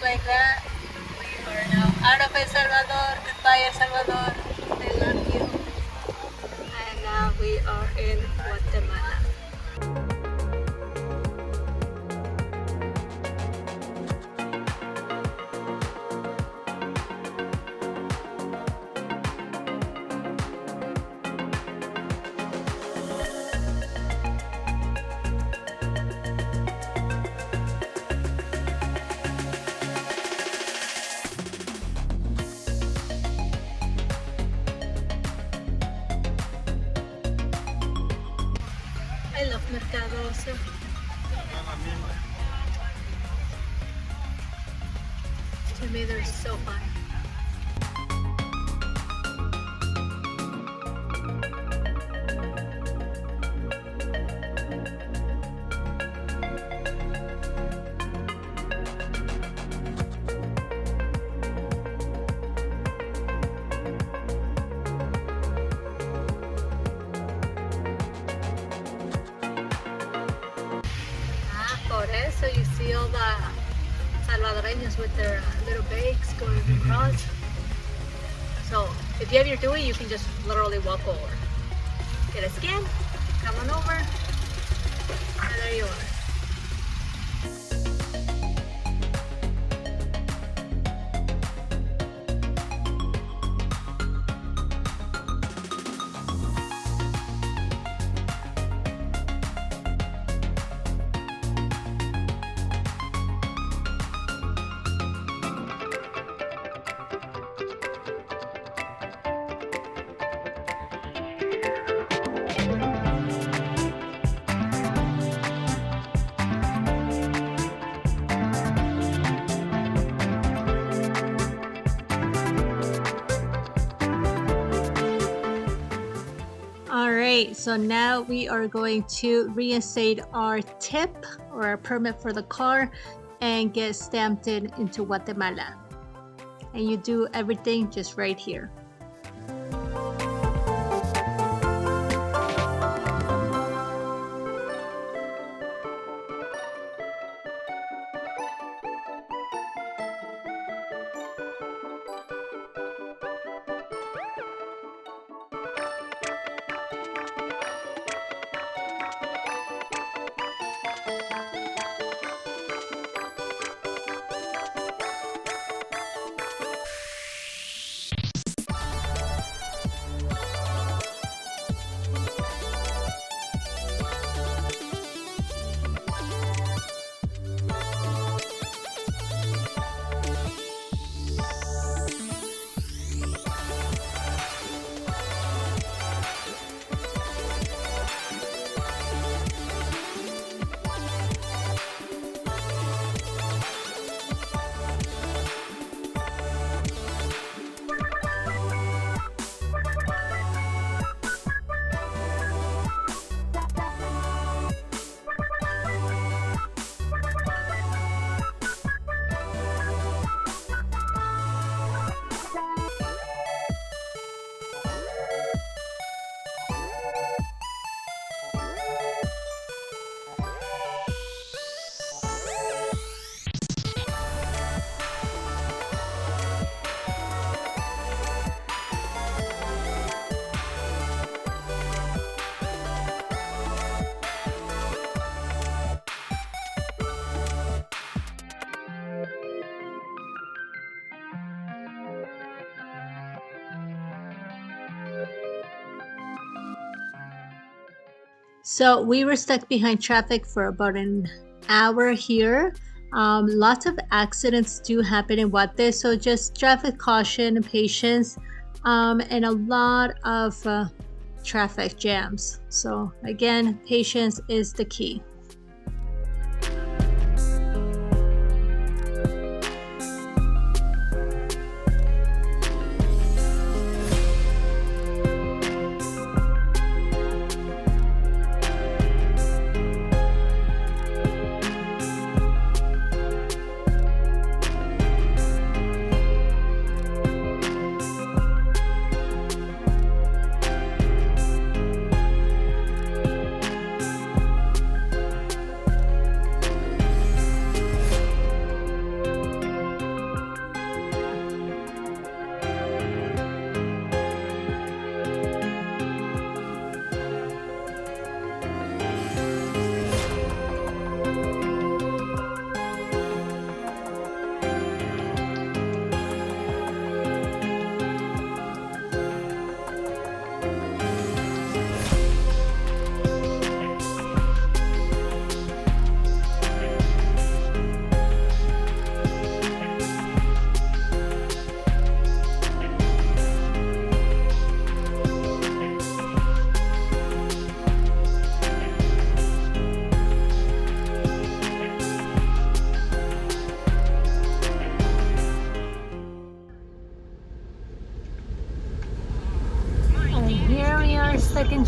like that, we are now out of El Salvador. Goodbye, El Salvador. I love you. And now we are in Guatemala. I love mercados. To me, they're so fun. Por eso you see all the Salvadoreños with their little bags going across. So if you have your DUI, you can just literally walk over. Get a scan, come on over, and there you are. All right, so now we are going to reinstate our tip or our permit for the car and get stamped into Guatemala. And you do everything just right here. So we were stuck behind traffic for about an hour here. Lots of accidents do happen in Guate, so just traffic caution, patience, and a lot of traffic jams. So again, patience is the key.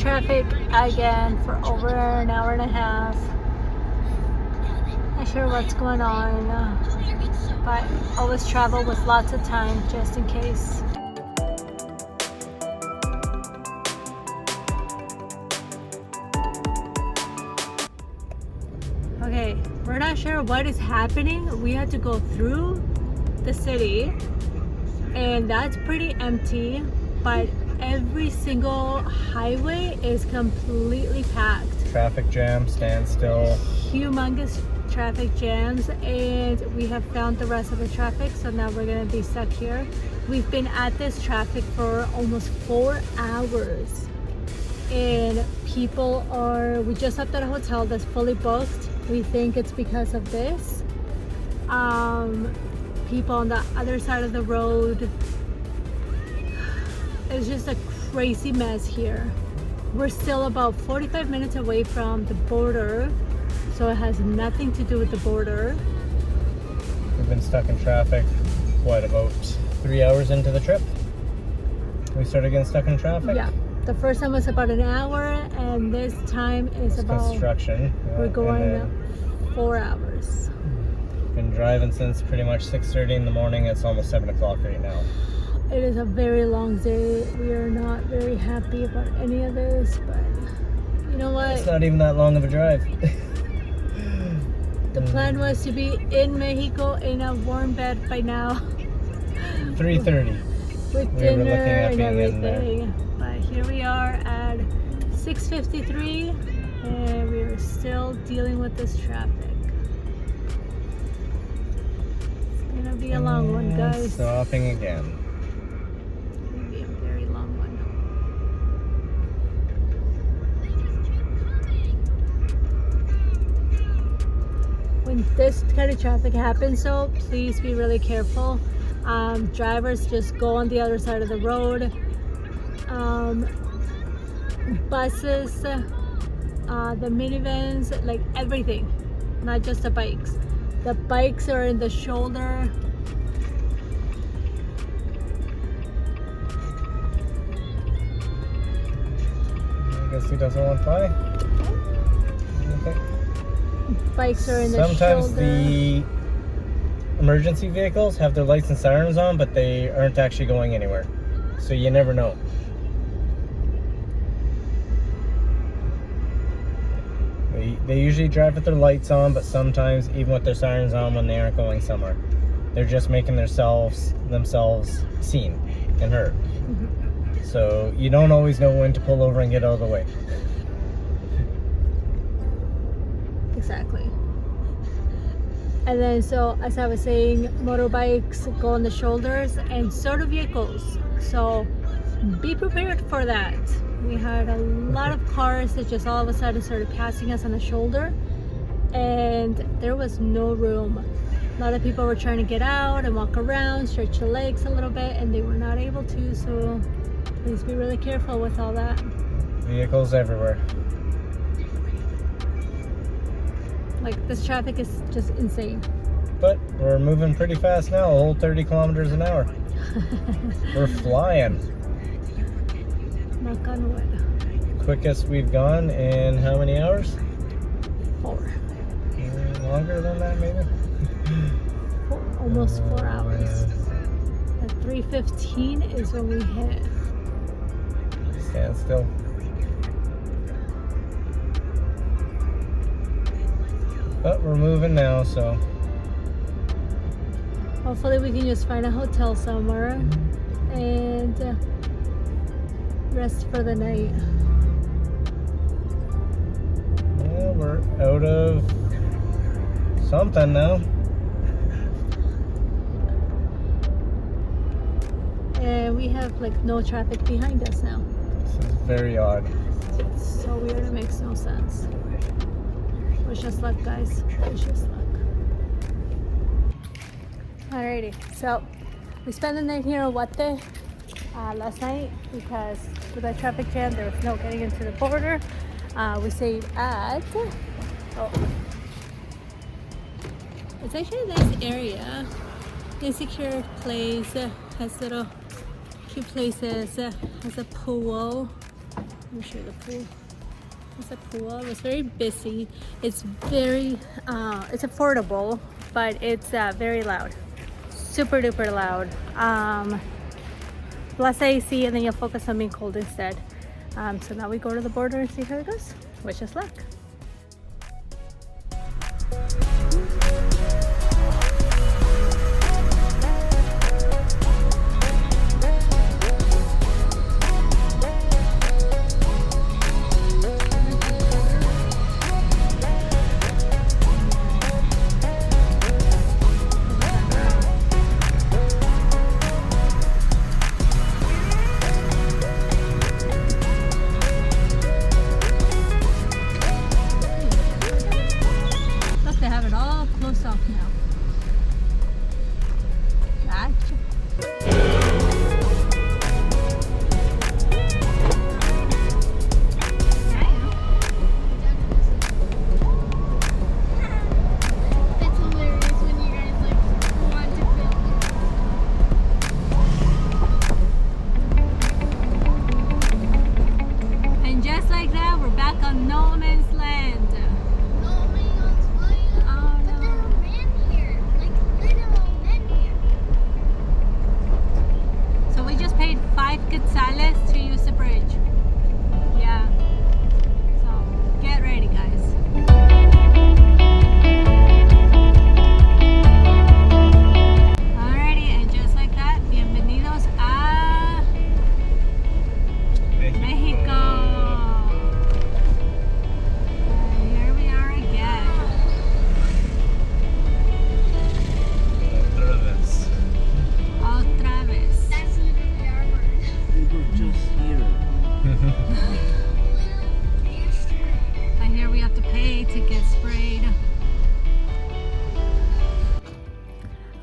traffic again for over an hour and a half. Not sure what's going on, but always travel with lots of time just in case. Okay, we're not sure what is happening. We had to go through the city and that's pretty empty, but every single highway is completely packed. Traffic jam, standstill. Humongous traffic jams, and we have found the rest of the traffic, so now we're gonna be stuck here. We've been at this traffic for almost 4 hours, and we just left at a hotel that's fully booked. We think it's because of this. People on the other side of the road. It's just a crazy mess here. We're still about 45 minutes away from the border, so it has nothing to do with the border. We've been stuck in traffic, what, about 3 hours into the trip? We started getting stuck in traffic? Yeah. The first time was about an hour, and this time is about construction. We're going 4 hours. Been driving since pretty much 6:30 in the morning. It's almost 7 o'clock right now. It is a very long day. We are not very happy about any of this, but you know what? It's not even that long of a drive. The plan was to be in Mexico in a warm bed by now. 3:30. With dinner and everything. But here we are at 6:53 and we are still dealing with this traffic. It's gonna be a long one, guys. Stopping again. It's gonna be a very long one. When this kind of traffic happens, so please be really careful. Drivers just go on the other side of the road. Buses, the minivans, like everything, not just the bikes. The bikes are in the shoulder. I guess he doesn't want to buy. Okay. Bikes are in the shoulder. Sometimes the emergency vehicles have their lights and sirens on, but they aren't actually going anywhere. So you never know. They usually drive with their lights on, but sometimes even with their sirens on when they aren't going somewhere. They're just making themselves seen and heard. Mm-hmm. So you don't always know when to pull over and get out of the way. Exactly. And then, so as I was saying, motorbikes go on the shoulders and so do vehicles. So be prepared for that. We had a lot of cars that just all of a sudden started passing us on the shoulder, and there was no room. A lot of people were trying to get out and walk around, stretch their legs a little bit, and they were not able to. So please be really careful with all that. Vehicles everywhere. Like, this traffic is just insane. But we're moving pretty fast now, a whole 30 kilometers an hour. We're flying. Knock on wood. Quickest we've gone in how many hours? 4. Longer than that, maybe? Almost 4 hours. At 3:15 is when we hit. Stand still. But we're moving now, so hopefully we can just find a hotel somewhere and rest for the night. yeah, we're out of something now. And we have like no traffic behind us now. This is very odd. It's so weird, it makes no sense. Wish us luck, guys. Wish us luck. Alrighty, so we spent the night here in Guate last night because with that traffic jam there was no getting into the border. We stayed at, it's actually a nice area, insecure place, has little cute places, has a pool, Let me show you the pool. It's a pool. It was very busy. It's very, it's affordable, but it's very loud. Super duper loud. Plus AC, and then you'll focus on being cold instead. So now we go to the border and see how it goes. Wish us luck.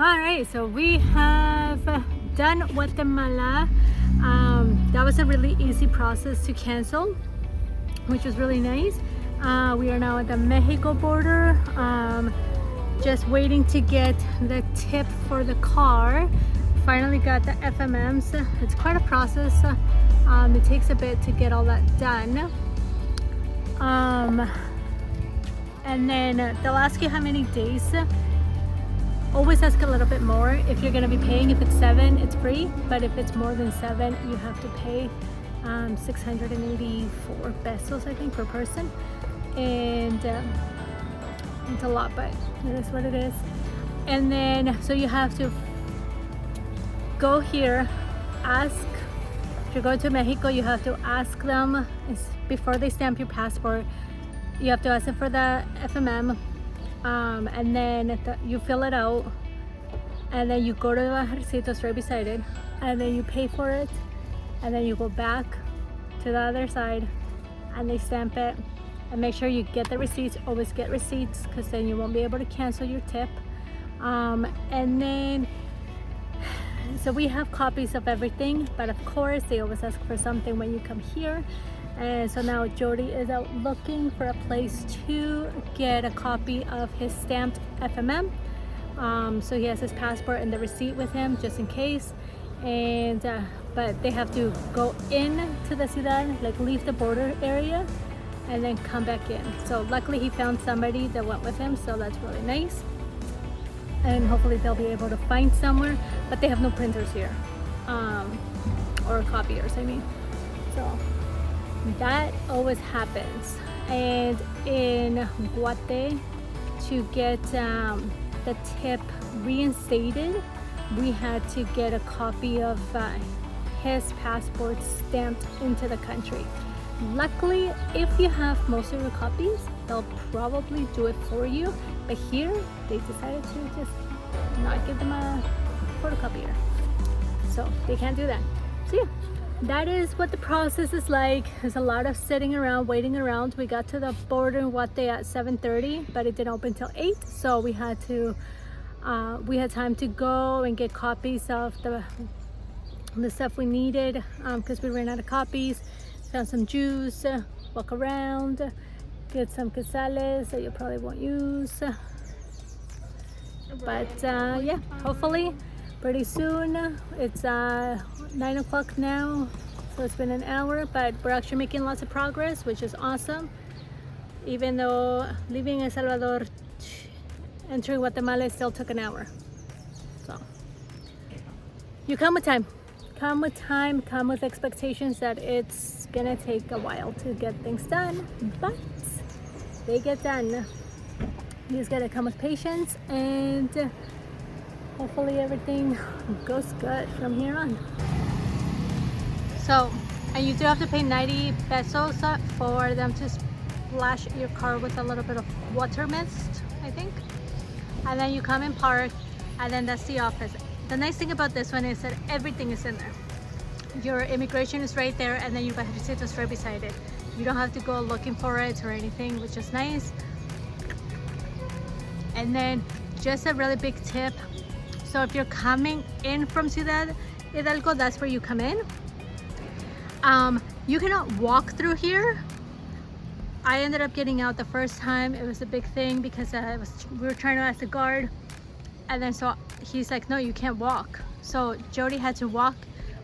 Alright, so we have done Guatemala. That was a really easy process to cancel, which was really nice. We are now at the Mexico border, just waiting to get the tip for the car. Finally got the FMMs. It's quite a process. It takes a bit to get all that done. And then they'll ask you how many days. Always ask a little bit more if you're going to be paying. If it's 7, it's free, but if it's more than 7, you have to pay 684 pesos, I think, per person. And it's a lot, but it is what it is. And then so you have to go here, ask. If you go to Mexico, you have to ask them before they stamp your passport. You have to ask them for the FMM. And then you fill it out, and then you go to the Ejercitos right beside it, and then you pay for it, and then you go back to the other side and they stamp it. And make sure you get the receipts. Always get receipts, because then you won't be able to cancel your tip. And then so we have copies of everything, but of course they always ask for something when you come here. And so now Jody is out looking for a place to get a copy of his stamped FMM. So he has his passport and the receipt with him just in case. And but they have to go in to the ciudad, like leave the border area, and then come back in. So luckily he found somebody that went with him, so that's really nice. And hopefully they'll be able to find somewhere, but they have no printers here, or copiers, I mean. So that always happens. And in Guate, to get the tip reinstated, we had to get a copy of his passport stamped into the country. Luckily, if you have most of your copies, they'll probably do it for you. But here, they decided to just not give them a photocopier, so they can't do that. So yeah, that is what the process is like. There's a lot of sitting around, waiting around. We got to the border in Guate at 7:30, but it didn't open till 8, so we had time to go and get copies of the stuff we needed, because we ran out of copies. Found some juice, walk around, get some quesales that you probably won't use. But yeah, hopefully pretty soon. It's 9 o'clock now, So it's been an hour, but we're actually making lots of progress, which is awesome. Even though leaving El Salvador, entering Guatemala still took an hour. So you come with time. Come with time, come with expectations that it's gonna take a while to get things done, but they get done. You just gotta come with patience, and hopefully everything goes good from here on. So, and you do have to pay 90 pesos for them to splash your car with a little bit of water mist, I think. And then you come and park, and then that's the office. The nice thing about this one is that everything is in there. Your immigration is right there, and then you have to sit just right beside it. You don't have to go looking for it or anything, which is nice. And then just a really big tip. So if you're coming in from Ciudad Hidalgo, that's where you come in. You cannot walk through here. I ended up getting out the first time. It was a big thing because we were trying to ask the guard, and then so he's like, no, you can't walk. So Jody had to walk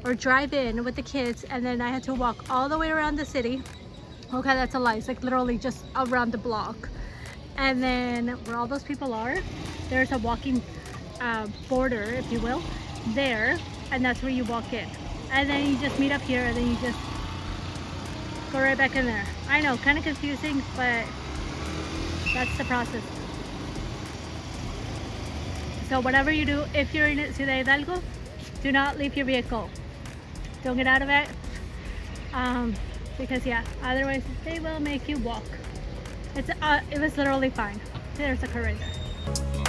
or drive in with the kids, and then I had to walk all the way around the city. Okay, that's a lie. It's like literally just around the block. And then where all those people are, there's a walking border, if you will, there, and that's where you walk in. And then you just meet up here, and then you just go right back in there. I know, kind of confusing, but that's the process. So whatever you do, if you're in Ciudad Hidalgo, do not leave your vehicle. Don't get out of it, because yeah, otherwise they will make you walk. It was literally fine. There's a car right there.